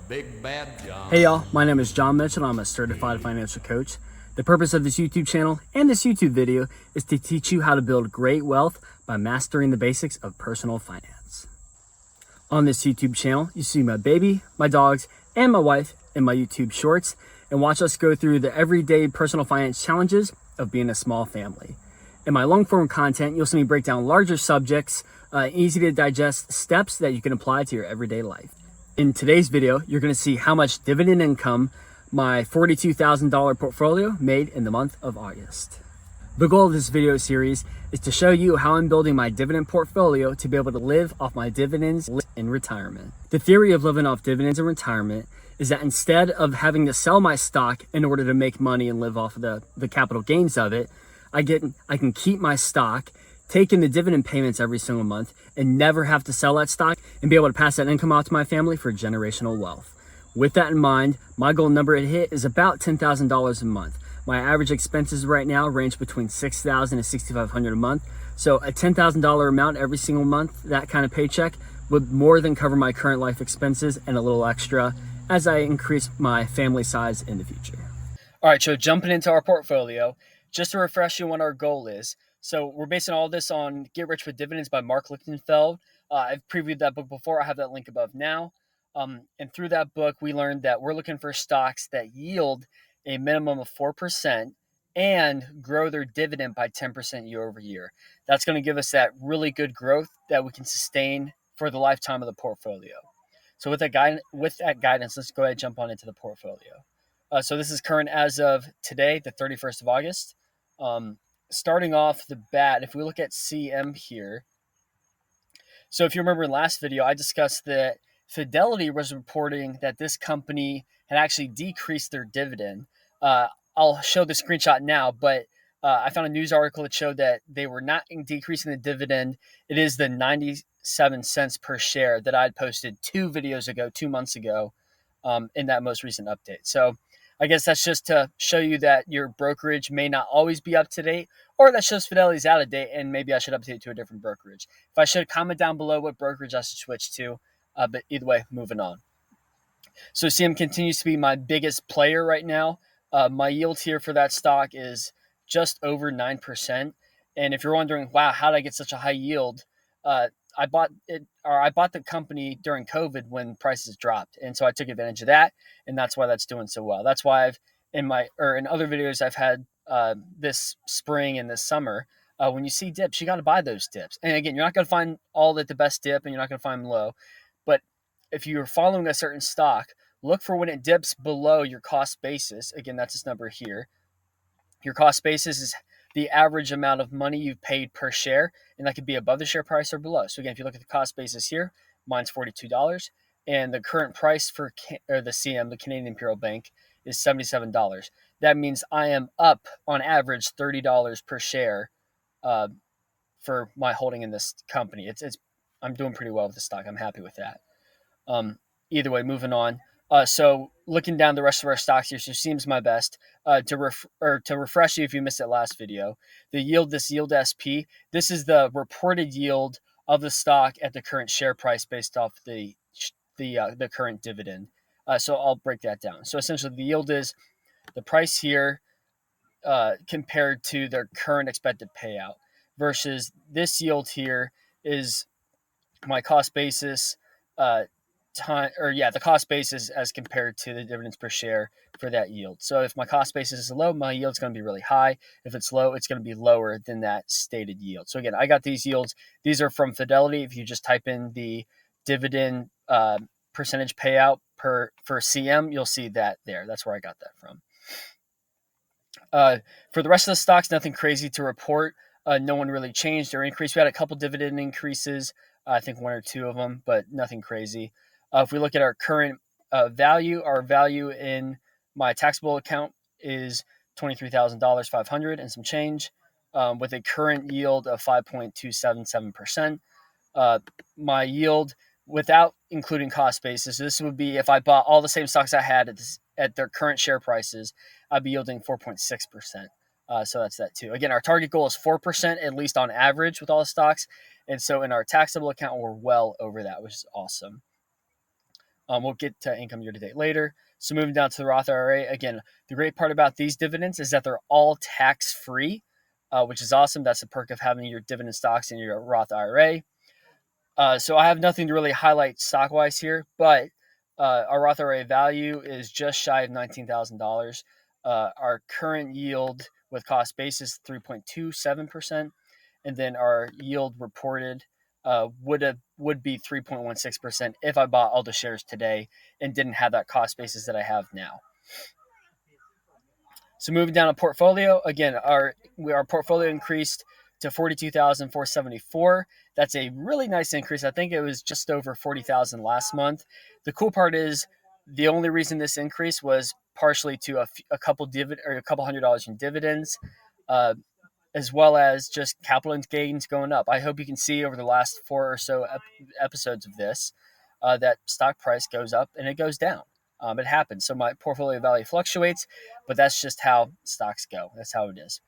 Big Bad John. Hey y'all, my name is John Mitchell and I'm a certified financial coach. The purpose of this YouTube channel and this YouTube video is to teach you how to build great wealth by mastering the basics of personal finance. On this YouTube channel, you see my baby, my dogs, and my wife in my YouTube shorts, and watch us go through the everyday personal finance challenges of being a small family. In my long form content, you'll see me break down larger subjects, easy to digest steps that you can apply to your everyday life. In today's video, you're going to see how much dividend income my $42,000 portfolio made in the month of August. The goal of this video series is to show you how I'm building my dividend portfolio to be able to live off my dividends in retirement. The theory of living off dividends in retirement is that instead of having to sell my stock in order to make money and live off of the capital gains of it, I can keep my stock, take in the dividend payments every single month, and never have to sell that stock and be able to pass that income out to my family for generational wealth. With that in mind, my goal number to hit is about $10,000 a month. My average expenses right now range between $6,000 and $6,500 a month. So a $10,000 amount every single month, that kind of paycheck, would more than cover my current life expenses and a little extra as I increase my family size in the future. All right, so jumping into our portfolio, just to refresh you on what our goal is. So we're basing all this on Get Rich with Dividends by Mark Lichtenfeld. I've previewed that book before. I have that link above now. And through that book, we learned that we're looking for stocks that yield a minimum of 4% and grow their dividend by 10% year over year. That's going to give us that really good growth that we can sustain for the lifetime of the portfolio. So with that guidance, let's go ahead and jump on into the portfolio. So this is current as of today, the 31st of August. Starting off the bat, if we look at CM here, so if you remember in last video, I discussed that Fidelity was reporting that this company had actually decreased their dividend. I'll show the screenshot now, but I found a news article that showed that they were not decreasing the dividend. It is the 97 cents per share that I had posted 2 months ago, in that most recent update. So I guess that's just to show you that your brokerage may not always be up to date, or that shows Fidelity's out of date and maybe I should update it to a different brokerage. If I should, comment down below what brokerage I should switch to. But either way, moving on. So CM continues to be my biggest player right now. My yield here for that stock is just over 9%. And if you're wondering, wow, how did I get such a high yield? I bought the company during COVID when prices dropped, and so I took advantage of that, and that's why that's doing so well. That's why in other videos I've had this spring and this summer, when you see dips, you got to buy those dips. And again, you're not going to find all at the best dip, and you're not going to find them low. But if you're following a certain stock, look for when it dips below your cost basis. Again, that's this number here. Your cost basis is the average amount of money you've paid per share, and that could be above the share price or below. So again, if you look at the cost basis here, mine's $42, and the current price for the CM, the Canadian Imperial Bank, is $77. That means I am up on average $30 per share for my holding in this company. I'm doing pretty well with the stock. I'm happy with that. Either way, moving on. So looking down the rest of our stocks here, so seems my best. To refresh you if you missed that last video, this yield SP, this is the reported yield of the stock at the current share price based off the current dividend. So I'll break that down. So essentially, the yield is the price here compared to their current expected payout, versus this yield here is my cost basis the cost basis as compared to the dividends per share for that yield. So if my cost basis is low, my yield's going to be really high. If it's low, it's going to be lower than that stated yield. So again, I got these yields. These are from Fidelity. If you just type in the dividend percentage payout for CM, you'll see that there. That's where I got that from. For the rest of the stocks, nothing crazy to report. No one really changed or increased. We had a couple dividend increases, I think 1 or 2 of them, but nothing crazy. If we look at our current value, our value in my taxable account is $23,500 and some change, with a current yield of 5.277%. My yield without including cost basis, so this would be if I bought all the same stocks I had at their current share prices, I'd be yielding 4.6%. So that's that too. Again, our target goal is 4%, at least on average with all the stocks. And so in our taxable account, we're well over that, which is awesome. We'll get to income year to date later. So moving down to the Roth IRA, again, the great part about these dividends is that they're all tax free, which is awesome. That's the perk of having your dividend stocks in your Roth IRA. So I have nothing to really highlight stock wise here, but our Roth IRA value is just shy of $19,000. Our current yield with cost basis 3.27%, and then our yield reported would be 3.16% if I bought all the shares today and didn't have that cost basis that I have now. So moving down a portfolio, again, our portfolio increased to 42,474. That's a really nice increase. I think it was just over 40,000 last month. The cool part is the only reason this increase was partially to a couple $100 in dividends, uh, as well as just capital gains going up. I hope you can see over the last 4 or so episodes of this that stock price goes up and it goes down. It happens. So my portfolio value fluctuates, but that's just how stocks go. That's how it is.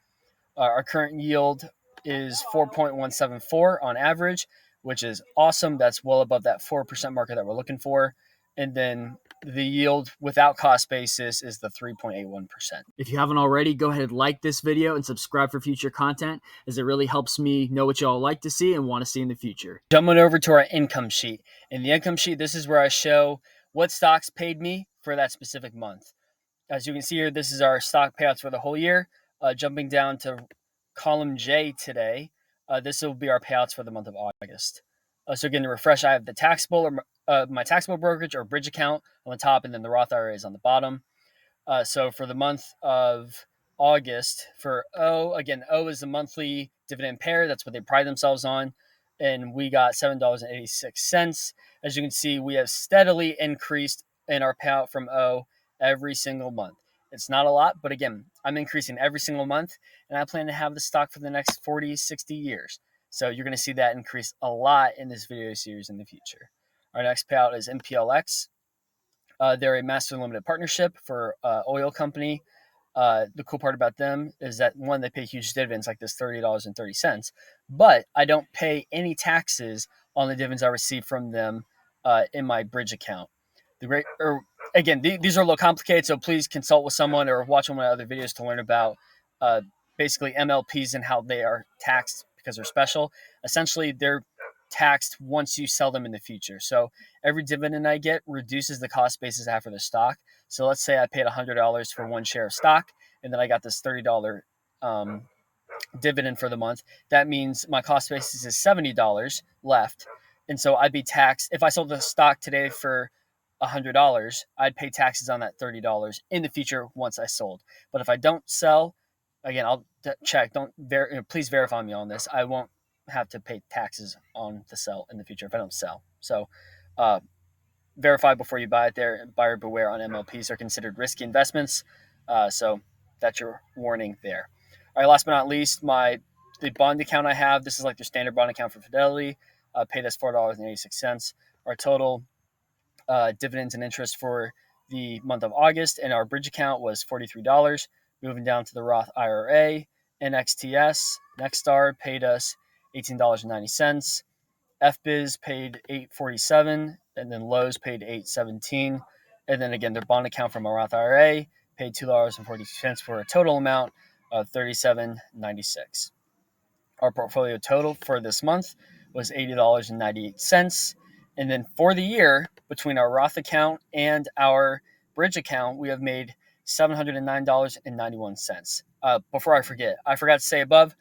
Our current yield is 4.174 on average, which is awesome. That's well above that 4% marker that we're looking for. And then the yield without cost basis is the 3.81%. If you haven't already, go ahead and like this video and subscribe for future content, as it really helps me know what y'all like to see and want to see in the future. Jumping over to our income sheet. In the income sheet, this is where I show what stocks paid me for that specific month. As you can see here, this is our stock payouts for the whole year. Jumping down to column J today, this will be our payouts for the month of August. So again, to refresh, I have the taxable or my taxable brokerage or bridge account on the top, and then the Roth IRA is on the bottom. So for the month of August, for O, again, O is the monthly dividend pair. That's what they pride themselves on. And we got $7.86. As you can see, we have steadily increased in our payout from O every single month. It's not a lot, but again, I'm increasing every single month, and I plan to have the stock for the next 40, 60 years. So you're going to see that increase a lot in this video series in the future. Our next payout is MPLX. They're a master limited partnership for oil company. The cool part about them is that, one, they pay huge dividends like this $30.30, but I don't pay any taxes on the dividends I receive from them in my bridge account. Again, these are a little complicated, so please consult with someone or watch one of my other videos to learn about basically MLPs and how they are taxed because they're special. Essentially, they're taxed once you sell them in the future. So every dividend I get reduces the cost basis I have for the stock. So let's say I paid $100 for one share of stock, and then I got this $30 dividend for the month. That means my cost basis is $70 left. And so I'd be taxed. If I sold the stock today for $100, I'd pay taxes on that $30 in the future once I sold. But if I don't sell, again, I'll check. Please verify me on this. I won't have to pay taxes on the sell in the future if I don't sell. So verify before you buy it there. Buyer beware on MLPs are considered risky investments. So that's your warning there. All right, last but not least, the bond account I have, this is like the standard bond account for Fidelity. Paid us $4.86. Our total dividends and interest for the month of August and our bridge account was $43. Moving down to the Roth IRA, NXTS, Nexstar paid us $18.90. FBiz paid $8.47, and then Lowe's paid $8.17. And then again, their bond account from a Roth IRA paid $2.42 for a total amount of $37.96. Our portfolio total for this month was $80.98. And then for the year, between our Roth account and our bridge account, we have made $709.91. Before I forgot to say above,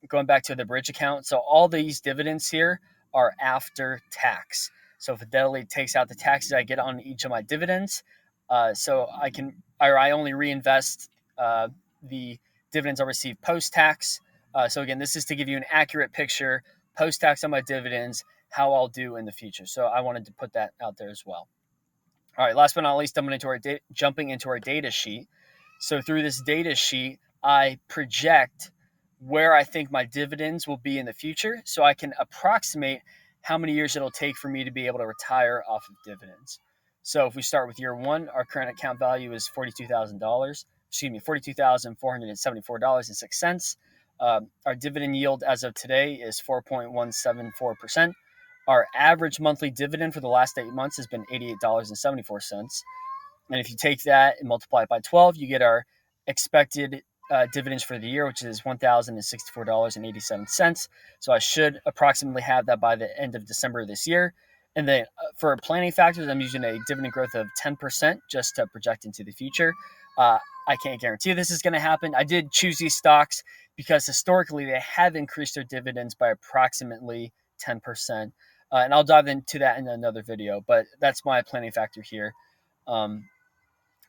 going back to the bridge account. So all these dividends here are after tax. So Fidelity takes out the taxes I get on each of my dividends. So I only reinvest the dividends I receive post-tax. So again, this is to give you an accurate picture post-tax on my dividends, how I'll do in the future. So I wanted to put that out there as well. All right, last but not least, jumping into our data sheet. So through this data sheet, I project where I think my dividends will be in the future, so I can approximate how many years it'll take for me to be able to retire off of dividends. So if we start with year one, our current account value is $42,474.06. Our dividend yield as of today is 4.174%. Our average monthly dividend for the last 8 months has been $88.74. And if you take that and multiply it by 12, you get our expected dividends for the year, which is $1,064.87. So I should approximately have that by the end of December this year. And then for planning factors, I'm using a dividend growth of 10% just to project into the future. I can't guarantee this is going to happen. I did choose these stocks because historically they have increased their dividends by approximately 10%. And I'll dive into that in another video, but that's my planning factor here. And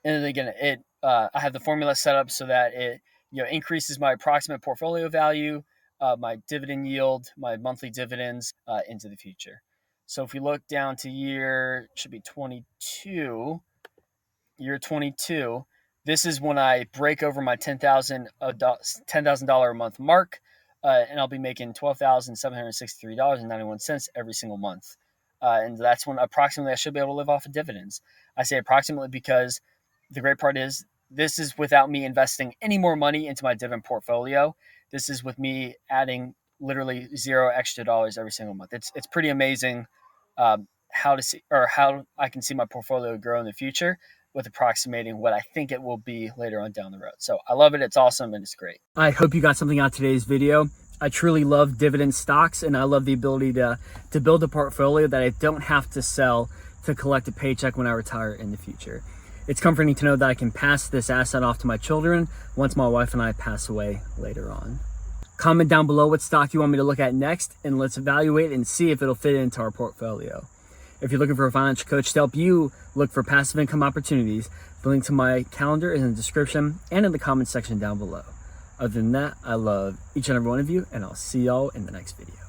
then again, I have the formula set up so that it increases my approximate portfolio value, my dividend yield, my monthly dividends into the future. So if we look down to year 22, this is when I break over my $10,000 a month mark, and I'll be making $12,763.91 every single month. And that's when approximately I should be able to live off of dividends. I say approximately because the great part is this is without me investing any more money into my dividend portfolio. This is with me adding literally $0 extra dollars every single month. It's pretty amazing how I can see my portfolio grow in the future with approximating what I think it will be later on down the road. So I love it. It's awesome and it's great. I hope you got something out of today's video. I truly love dividend stocks, and I love the ability to build a portfolio that I don't have to sell to collect a paycheck when I retire in the future. It's comforting to know that I can pass this asset off to my children once my wife and I pass away later on. Comment down below what stock you want me to look at next, and let's evaluate and see if it'll fit into our portfolio. If you're looking for a financial coach to help you look for passive income opportunities, the link to my calendar is in the description and in the comment section down below. Other than that, I love each and every one of you, and I'll see y'all in the next video.